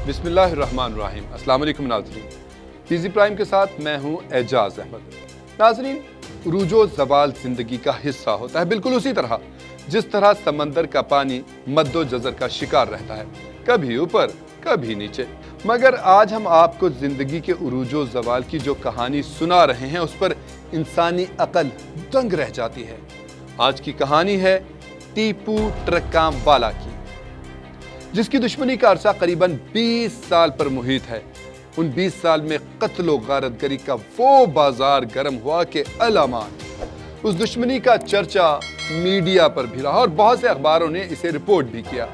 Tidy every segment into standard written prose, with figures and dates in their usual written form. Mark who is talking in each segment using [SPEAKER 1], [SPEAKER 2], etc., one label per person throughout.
[SPEAKER 1] بسم اللہ الرحمن الرحیم۔ السلام علیکم ناظرین، پیزی پرائم کے ساتھ میں ہوں اعجاز احمد۔ ناظرین، عروج و زوال زندگی کا حصہ ہوتا ہے، بالکل اسی طرح جس طرح سمندر کا پانی مد و جزر کا شکار رہتا ہے، کبھی اوپر کبھی نیچے۔ مگر آج ہم آپ کو زندگی کے عروج و زوال کی جو کہانی سنا رہے ہیں اس پر انسانی عقل دنگ رہ جاتی ہے۔ آج کی کہانی ہے ٹیپو ٹرکاں والا کی، جس کی دشمنی کا عرصہ قریباً 20 سال پر محیط ہے۔ ان 20 سال میں قتل و غارت گری کا وہ بازار گرم ہوا کہ علامات۔ اس دشمنی کا چرچا میڈیا پر بھی رہا اور بہت سے اخباروں نے اسے رپورٹ بھی کیا۔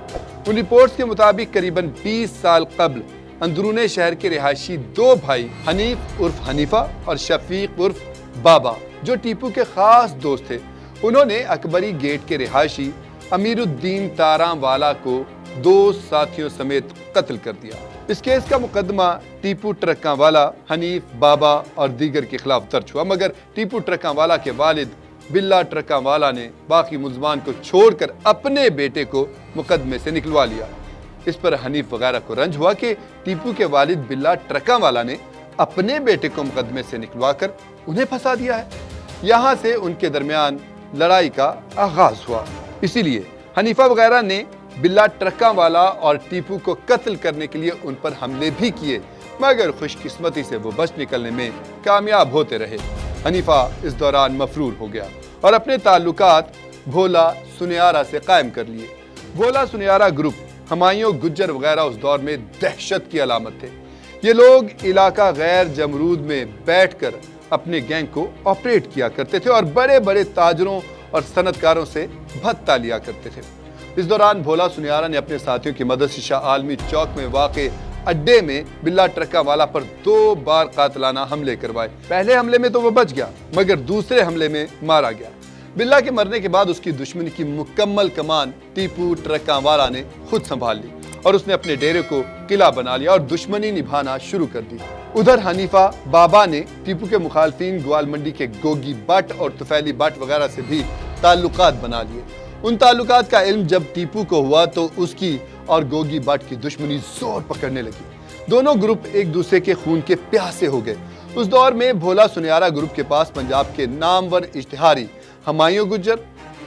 [SPEAKER 1] ان رپورٹس کے مطابق قریباً 20 سال قبل اندرون شہر کے رہائشی دو بھائی حنیف عرف حنیفہ اور شفیق عرف بابا، جو ٹیپو کے خاص دوست تھے، انہوں نے اکبری گیٹ کے رہائشی امیر الدین تاراں والا کو 2 ساتھیوں سمیت قتل کر دیا۔ اس کیس کا مقدمہ ٹیپو ٹرکاں والا، حنیف، بابا اور دیگر کے خلاف درج ہوا، مگر ٹیپو ٹرکاں والا کے والد بلا ٹرکاں والا نے باقی ملزمان کو چھوڑ کر اپنے بیٹے کو مقدمے سے نکلوا لیا۔ اس پر حنیف وغیرہ کو رنج ہوا کہ ٹیپو کے والد بلا ٹرکاں والا نے اپنے بیٹے کو مقدمے سے نکلوا کر انہیں پھنسا دیا ہے۔ یہاں سے ان کے درمیان لڑائی کا آغاز ہوا۔ اسی لیے حنیفہ وغیرہ نے بلا ٹرکاں والا اور ٹیپو کو قتل کرنے کے لیے ان پر حملے بھی کیے، مگر خوش قسمتی سے وہ بچ نکلنے میں کامیاب ہوتے رہے۔ حنیفہ اس دوران مفرور ہو گیا اور اپنے تعلقات بھولا سنیارا سے قائم کر لیے۔ بھولا سنیارا گروپ، ہمایوں گجر وغیرہ اس دور میں دہشت کی علامت تھے۔ یہ لوگ علاقہ غیر جمرود میں بیٹھ کر اپنے گینگ کو آپریٹ کیا کرتے تھے اور بڑے بڑے تاجروں اور صنعت کاروں سے بھتہ لیا کرتے تھے۔ اس دوران بھولا سنیارا نے اپنے ساتھیوں کی مدد سے شاہ عالمی چوک میں واقع اڈے میں بلا ٹرکاں والا پر 2 بار قاتلانہ حملے کروائے۔ پہلے حملے میں تو وہ بچ گیا، مگر دوسرے حملے میں مارا گیا۔ بلا کے مرنے کے بعد اس کی دشمنی کی مکمل کمان ٹیپو ٹرکاں والا نے خود سنبھال لی اور اس نے اپنے ڈیرے کو قلعہ بنا لیا اور دشمنی نبھانا شروع کر دی۔ ادھر حنیفہ بابا نے ٹیپو کے مخالفین گوال منڈی کے گوگی بٹ اور طفیلی بٹ وغیرہ سے بھی تعلقات بنا لیے۔ ان تعلقات کا علم جب ٹیپو کو ہوا تو اس کی اور گوگی بٹ کی دشمنی زور پکڑنے لگی۔ دونوں گروپ ایک دوسرے کے خون کے پیاسے ہو گئے۔ اس دور میں بھولا سنیارا گروپ کے پاس پنجاب کے نامور اشتہاری ہمایوں گجر،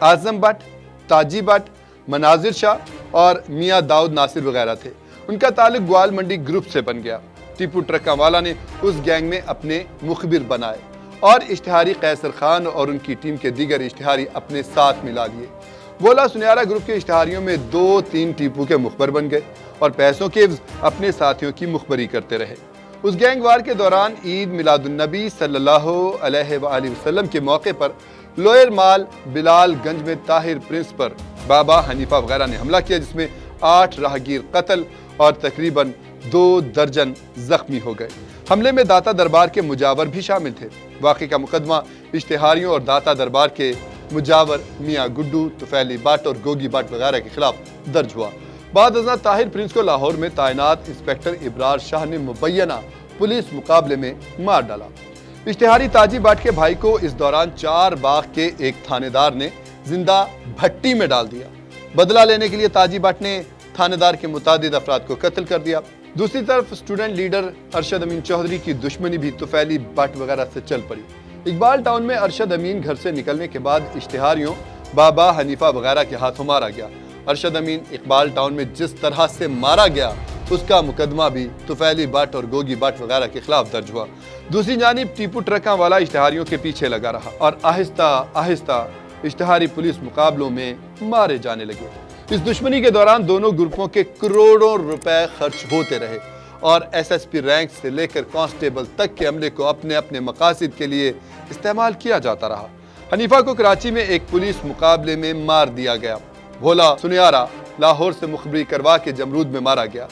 [SPEAKER 1] اعظم بٹ، تاجی بٹ، مناظر شاہ اور میاں داؤد ناصر وغیرہ تھے۔ ان کا تعلق گوال منڈی گروپ سے بن گیا۔ ٹیپو ٹرکاں والا نے اس گینگ میں اپنے مخبر بنائے اور اشتہاری قیصر خان اور ان کی ٹیم کے دیگر اشتہاری اپنے ساتھ ملا لیے۔ بھولا سنیارا گروپ کے اشتہاریوں میں 2-3 ٹیپو کے مخبر بن گئے اور پیسوں کے عوض اپنے ساتھیوں کی مخبری کرتے رہے۔ اس گینگ وار کے دوران عید میلاد النبی صلی اللہ علیہ وآلہ وسلم کے موقع پر لوئر مال بلال گنج میں طاہر پرنس پر بابا، حنیفہ وغیرہ نے حملہ کیا، جس میں 8 راہگیر قتل اور تقریباً 2 درجن زخمی ہو گئے۔ حملے میں داتا دربار کے مجاور بھی شامل تھے۔ واقعے کا مقدمہ اشتہاریوں اور داتا دربار کے مجاور میاں گڈو، طفیلی بٹ اور گوگی بٹ وغیرہ کے خلاف درج ہوا۔ بعد ازاں طاہر پرنس کو لاہور میں تعینات انسپیکٹر ابرار شاہ نے مبینہ پولیس مقابلے میں مار ڈالا۔ اشتہاری تاجی بٹ کے بھائی کو اس دوران 4 باغ کے ایک تھانے دار نے زندہ بھٹی میں ڈال دیا۔ بدلہ لینے کے لیے تاجی بٹ نے تھانے دار کے متعدد افراد کو قتل کر دیا۔ دوسری طرف اسٹوڈنٹ لیڈر ارشد امین چودھری کی دشمنی بھی طفیلی بٹ وغیرہ سے چل پڑی۔ اقبال ٹاؤن میں ارشد امین گھر سے نکلنے کے بعد اشتہاریوں بابا، حنیفہ وغیرہ کے ہاتھوں مارا گیا۔ ارشد امین اقبال ٹاؤن میں جس طرح سے مارا گیا اس کا مقدمہ بھی طفیلی بٹ اور گوگی بٹ وغیرہ کے خلاف درج ہوا۔ دوسری جانب ٹیپو ٹرکاں والا اشتہاریوں کے پیچھے لگا رہا اور آہستہ آہستہ اشتہاری پولیس مقابلوں میں مارے جانے لگے۔ اس دشمنی کے دوران دونوں گروپوں کے کروڑوں روپے خرچ ہوتے رہے اور ایس ایس پی رینک سے لے کر کانسٹیبل تک کے عملے کو اپنے اپنے مقاصد کے لیے استعمال کیا جاتا رہا۔ حنیفہ کو کراچی میں ایک پولیس مقابلے میں مار دیا گیا۔ بھولا سنیارا لاہور سے مخبری کروا کے جمرود میں مارا گیا،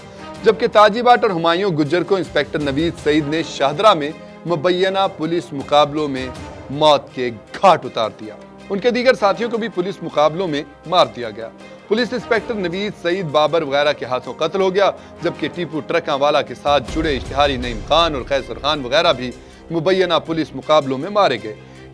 [SPEAKER 1] جبکہ تاجی بٹ اور ہمایوں گجر کو انسپیکٹر نوید سعید نے شاہدرہ میں مبینہ پولیس مقابلوں میں موت کے گھاٹ اتار دیا۔ ان کے دیگر ساتھیوں کو بھی پولیس مقابلوں میں مار دیا گیا۔ پولیس انسپیکٹر نوید سعید بابر وغیرہ کے ہاتھوں قتل ہو گیا، جبکہ ٹیپو ٹرکاں والا کے ساتھ جڑے اشتہاری نعیم خان اور قیصر خان وغیرہ بھی مبینہ پولیس مقابلوں میں مارے گئے۔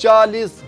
[SPEAKER 1] 40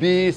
[SPEAKER 1] 20